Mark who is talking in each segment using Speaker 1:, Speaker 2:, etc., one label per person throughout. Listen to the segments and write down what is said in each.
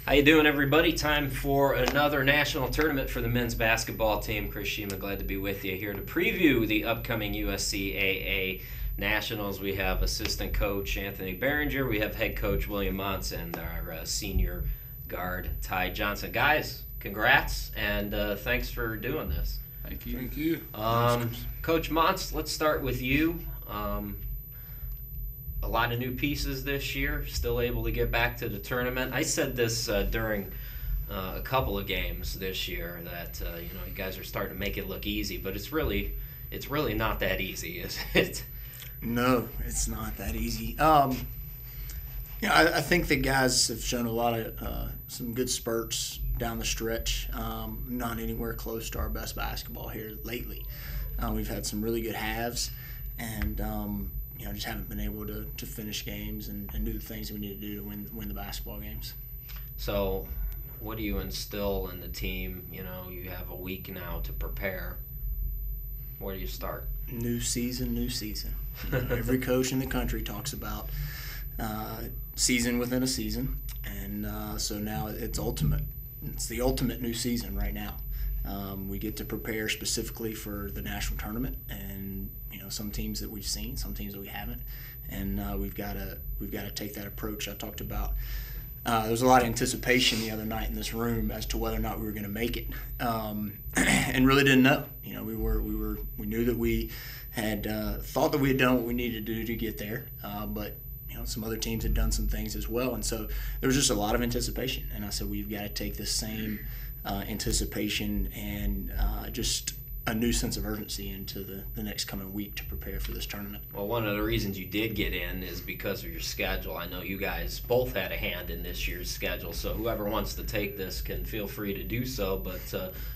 Speaker 1: How you doing, everybody? Time for another national tournament for the men's basketball team. Chris Shima, glad to be with you here to preview the upcoming USCAA Nationals. We have assistant coach Anthony Barringer, we have head coach William Monts, and our senior guard Ty Johnson. Guys, congrats, and thanks for doing this.
Speaker 2: Thank you.
Speaker 3: Thank you.
Speaker 1: Coach Monts, let's start with you. A lot of new pieces this year, still able to get back to the tournament. I said this during a couple of games this year that you guys are starting to make it look easy, but it's really not that easy, is it?
Speaker 2: No, it's not that easy. I think the guys have shown a lot of some good spurts down the stretch. Not anywhere close to our best basketball here lately. We've had some really good halves, and just haven't been able to finish games and do the things we need to do to win the basketball games.
Speaker 1: So what do you instill in the team? You have a week now to prepare. Where do you start?
Speaker 2: New season. Every coach in the country talks about season within a season, and so now it's ultimate. It's the ultimate new season right now. We get to prepare specifically for the national tournament, and some teams that we've seen, some teams that we haven't, and we've got to take that approach I talked about. There was a lot of anticipation the other night in this room as to whether or not we were going to make it, and really didn't know. We knew that we had thought that we had done what we needed to do to get there, but some other teams had done some things as well, and so there was just a lot of anticipation. And I said we've got to take this same anticipation and just a new sense of urgency into the next coming week to prepare for this tournament.
Speaker 1: Well, one of the reasons you did get in is because of your schedule. I know you guys both had a hand in this year's schedule, so whoever wants to take this can feel free to do so. But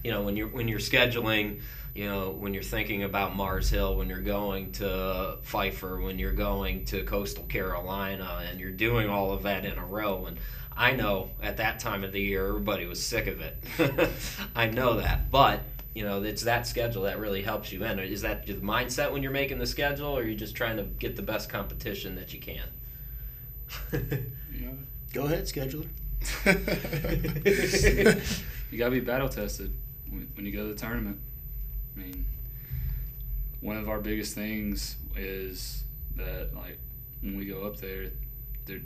Speaker 1: when you're scheduling, when you're thinking about Mars Hill, when you're going to Pfeiffer, when you're going to Coastal Carolina, and you're doing all of that in a row, and I know at that time of the year everybody was sick of it. I know that, but it's that schedule that really helps you in. Is that the mindset when you're making the schedule, or are you just trying to get the best competition that you can?
Speaker 2: Go ahead, scheduler.
Speaker 3: You got to be battle tested when you go to the tournament. I mean, one of our biggest things is that, when we go up there,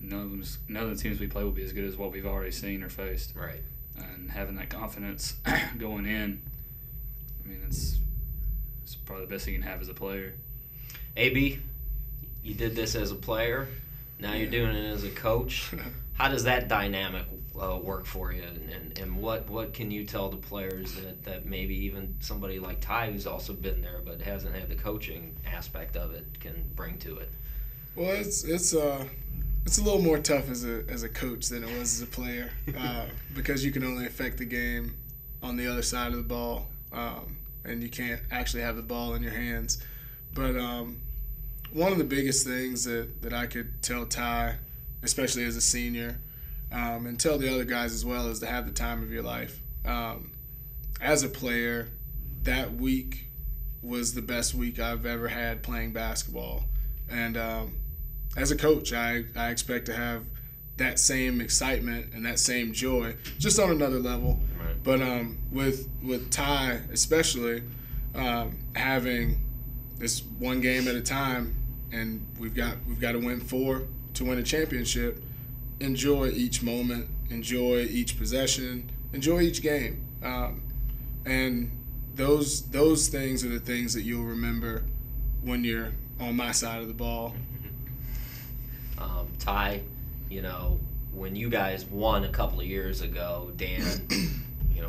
Speaker 3: none of the teams we play will be as good as what we've already seen or faced.
Speaker 1: Right.
Speaker 3: And having that confidence going in, it's probably the best thing you can have as a player.
Speaker 1: AB, you did this as a player. Now you're doing it as a coach. How does that dynamic work for you? And what can you tell the players that maybe even somebody like Ty, who's also been there but hasn't had the coaching aspect of it, can bring to it?
Speaker 4: Well, it's a little more tough as a coach than it was as a player because you can only affect the game on the other side of the ball. And you can't actually have the ball in your hands. But one of the biggest things that I could tell Ty, especially as a senior, and tell the other guys as well, is to have the time of your life. As a player, that week was the best week I've ever had playing basketball. And as a coach, I expect to have that same excitement and that same joy, just on another level.
Speaker 1: Right.
Speaker 4: But with Ty especially, having this one game at a time, and we've got to win 4 to win a championship. Enjoy each moment, enjoy each possession, enjoy each game, and those things are the things that you'll remember when you're on my side of the ball.
Speaker 1: Ty, when you guys won a couple of years ago, Dan,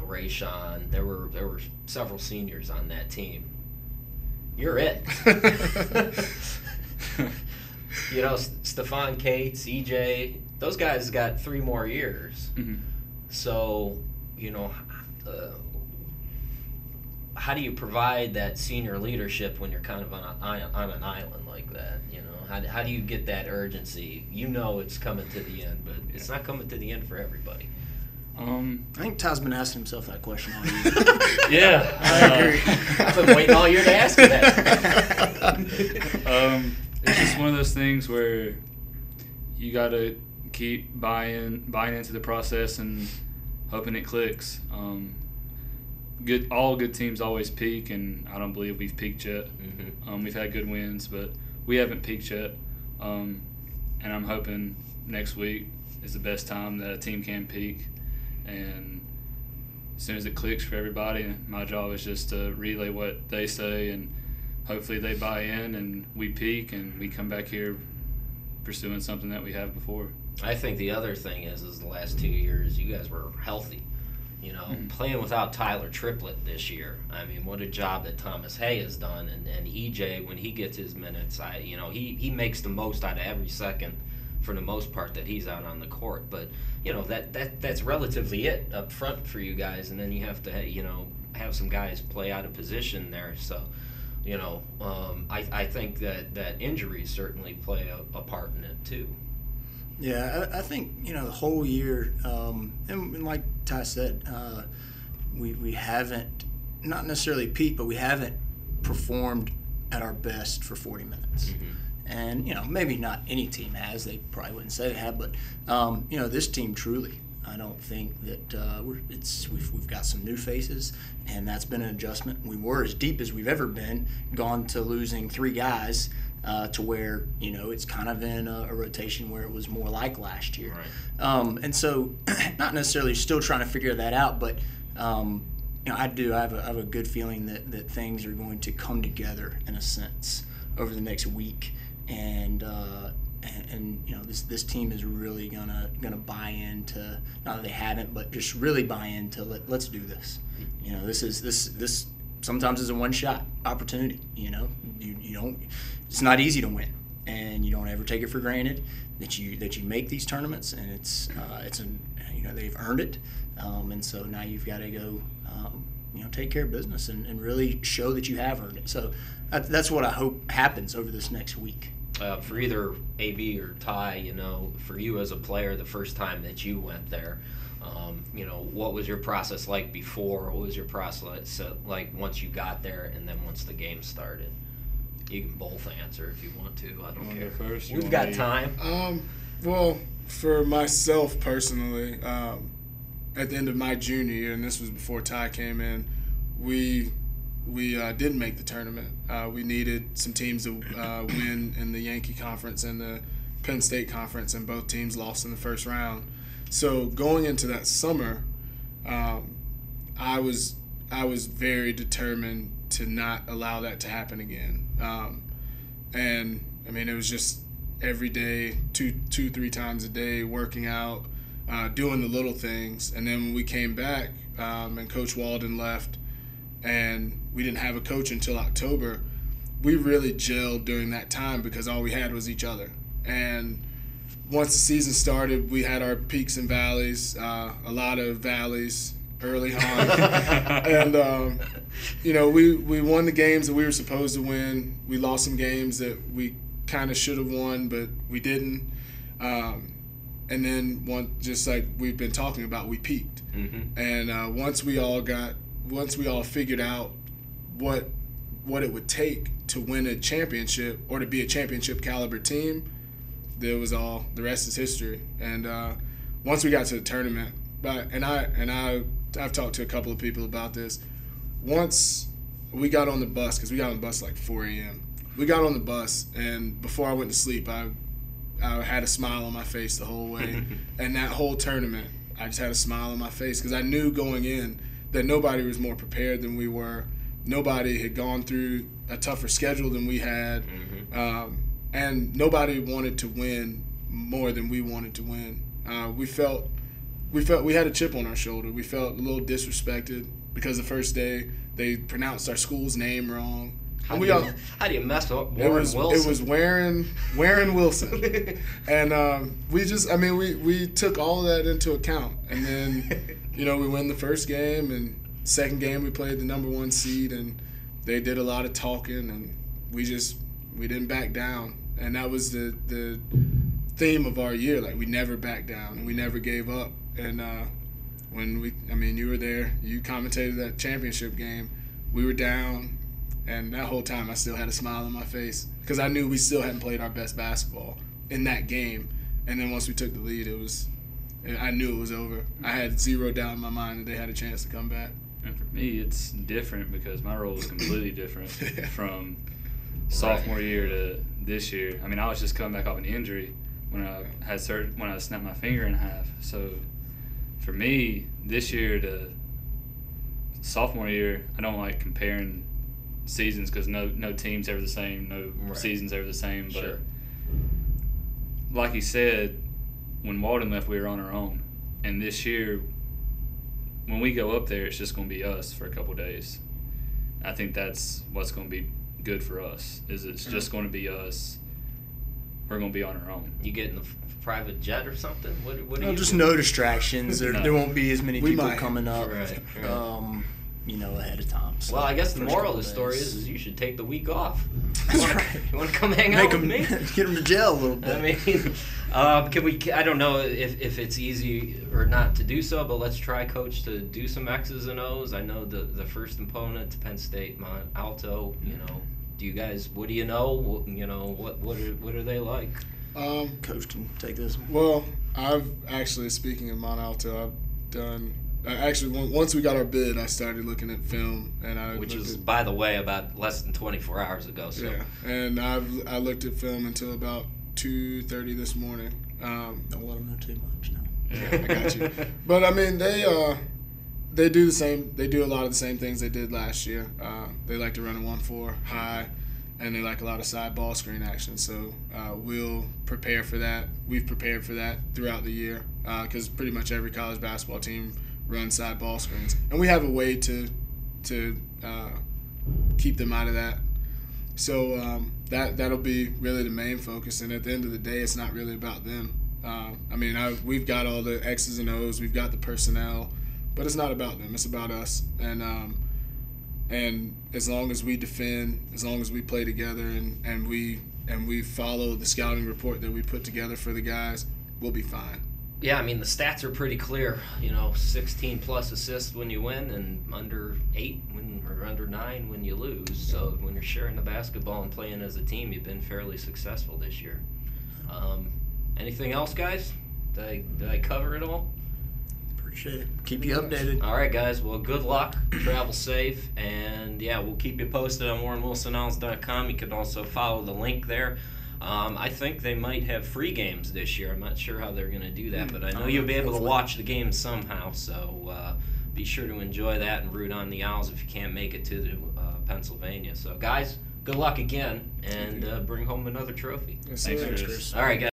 Speaker 1: Rayshawn, there were several seniors on that team. You're it. Stephon Cates, EJ, those guys got 3 more years.
Speaker 3: Mm-hmm.
Speaker 1: So, how do you provide that senior leadership when you're kind of on an island like that? How do you get that urgency? It's coming to the end, but it's not coming to the end for everybody.
Speaker 2: I think Ty's been asking himself that question all year.
Speaker 1: Yeah,
Speaker 2: I agree.
Speaker 1: I've been waiting all year to ask you that.
Speaker 3: It's just one of those things where you got to keep buying into the process and hoping it clicks. All good teams always peak, and I don't believe we've peaked yet.
Speaker 1: Mm-hmm.
Speaker 3: We've had good wins, but we haven't peaked yet. And I'm hoping next week is the best time that a team can peak. And as soon as it clicks for everybody, my job is just to relay what they say, and hopefully they buy in and we peak and we come back here pursuing something that we have before.
Speaker 1: I think the other thing is the last 2 years you guys were healthy. You know, playing without Tyler Triplett this year. I mean, what a job that Thomas Hay has done, and EJ, when he gets his minutes, he makes the most out of every second for the most part that he's out on the court. But that's relatively it up front for you guys, and then you have to have some guys play out of position there. So I think that injuries certainly play a part in it too.
Speaker 2: Yeah, I think the whole year, and like Ty said, we haven't, not necessarily peaked, but we haven't performed at our best for 40 minutes.
Speaker 1: Mm-hmm.
Speaker 2: And maybe not any team has. They probably wouldn't say they have, but this team truly. I don't think that we've got some new faces, and that's been an adjustment. We were as deep as we've ever been, gone to losing 3 guys. To where it's kind of in a rotation where it was more like last year,
Speaker 1: right.
Speaker 2: And so not necessarily still trying to figure that out, but I have a good feeling that things are going to come together in a sense over the next week, and this team is really gonna buy into, not that they haven't, but just really buy into let's do this. This sometimes is a one-shot opportunity. You don't. It's not easy to win, and you don't ever take it for granted that you make these tournaments, and they've earned it, and so now you've got to go take care of business and really show that you have earned it. So that's what I hope happens over this next week.
Speaker 1: For either AB or Ty, for you as a player, the first time that you went there, what was your process like before? What was your process like once you got there, and then once the game started? You can both answer if you want to. I don't care.
Speaker 3: First,
Speaker 1: we've got time.
Speaker 4: Well, for myself personally, at the end of my junior year, and this was before Ty came in, we didn't make the tournament. We needed some teams to win in the Yankee Conference and the Penn State Conference, and both teams lost in the first round. So going into that summer, I was very determined to not allow that to happen again. And I mean, it was just every day, 2-3 times a day, working out, doing the little things. And then when we came back, and Coach Walden left, and we didn't have a coach until October, we really gelled during that time because all we had was each other. And once the season started, we had our peaks and valleys, a lot of valleys early on. And, we won the games that we were supposed to win. We lost some games that we kind of should have won, but we didn't. And then just like we've been talking about, we peaked.
Speaker 1: Mm-hmm.
Speaker 4: And once we all figured out what it would take to win a championship or to be a championship caliber team, the rest is history. And once we got to the tournament, I've talked to a couple of people about this. Once we got on the bus, because we got on the bus like 4 a.m. We got on the bus, and before I went to sleep, I had a smile on my face the whole way. And that whole tournament, I just had a smile on my face because I knew going in that nobody was more prepared than we were. Nobody had gone through a tougher schedule than we had.
Speaker 1: Mm-hmm.
Speaker 4: And nobody wanted to win more than we wanted to win. We felt we had a chip on our shoulder. We felt a little disrespected because the first day they pronounced our school's name wrong.
Speaker 1: How do you mess up Warren Wilson?
Speaker 4: It was Warren Wilson. And we took all of that into account. And then, we win the first game, and second game we played the number 1 seed, and they did a lot of talking, and we didn't back down. And that was the theme of our year. Like, we never backed down, and we never gave up. And you were there, you commentated that championship game. We were down, and that whole time I still had a smile on my face because I knew we still hadn't played our best basketball in that game. And then once we took the lead, I knew it was over. I had zero doubt in my mind that they had a chance to come back.
Speaker 3: And for me, it's different because my role is completely different from sophomore year to this year. I mean, I was just coming back off an injury when I snapped my finger in half. So for me, this year to sophomore year, I don't like comparing seasons because no team's ever the same, no season's ever the same. But
Speaker 1: Sure.
Speaker 3: like he said, when Walden left, we were on our own. And this year, when we go up there, it's just going to be us for a couple of days. I think that's what's going to be good for us, is it's just going to be us. We're going to be on our own.
Speaker 1: You get in the private jet or something? What do you
Speaker 2: Just
Speaker 1: do?
Speaker 2: no distractions. There won't be as many
Speaker 4: We
Speaker 2: people
Speaker 4: might.
Speaker 2: coming up,
Speaker 1: Right.
Speaker 2: ahead of time. So
Speaker 1: Well, I guess the
Speaker 2: first
Speaker 1: moral of
Speaker 2: couple
Speaker 1: the story
Speaker 2: days.
Speaker 1: is you should take the week off.
Speaker 2: That's
Speaker 1: You wanna-
Speaker 2: right.
Speaker 1: You want to come hang
Speaker 2: Make
Speaker 1: out with
Speaker 2: them,
Speaker 1: me?
Speaker 2: get them to jail a little bit.
Speaker 1: I mean, can we? I don't know if it's easy or not to do so, but let's try, Coach, to do some X's and O's. I know the first opponent to Penn State, Mont Alto. You know, do you guys? What do you know? You know, what are they like?
Speaker 2: Coach can take this one.
Speaker 4: Well, I've actually, speaking of Mont Alto, I've done. Once we got our bid, I started looking at film, and
Speaker 1: Which was, by the way, about less than 24 hours ago. So.
Speaker 4: yeah, and I looked at film until about 2:30 this morning.
Speaker 2: Don't let them know too much now.
Speaker 4: Yeah, I got you. But I mean, they do the same. They do a lot of the same things they did last year. They like to run a 1-4 high, and they like a lot of side ball screen action. So we'll prepare for that. We've prepared for that throughout the year because pretty much every college basketball team runs side ball screens, and we have a way to keep them out of that. So that'll be really the main focus. And at the end of the day, it's not really about them. We've got all the X's and O's, we've got the personnel, but it's not about them. It's about us. And as long as we defend, as long as we play together, and we follow the scouting report that we put together for the guys, we'll be fine.
Speaker 1: Yeah, I mean, the stats are pretty clear. 16-plus assists when you win and under 8 or under 9 when you lose. So when you're sharing the basketball and playing as a team, you've been fairly successful this year. Anything else, guys? Did I cover it all?
Speaker 2: Appreciate it. Keep you updated.
Speaker 1: All right, guys. Well, good luck. Travel safe. And, yeah, we'll keep you posted on WarrenWilsonOwls.com. You can also follow the link there. I think they might have free games this year. I'm not sure how they're going to do that, but I know you'll be able to watch the games somehow. So be sure to enjoy that and root on the Owls if you can't make it to Pennsylvania. So, guys, good luck again, and bring home another trophy.
Speaker 4: Yes,
Speaker 3: Thanks,
Speaker 4: sir.
Speaker 3: Chris.
Speaker 1: All right, guys.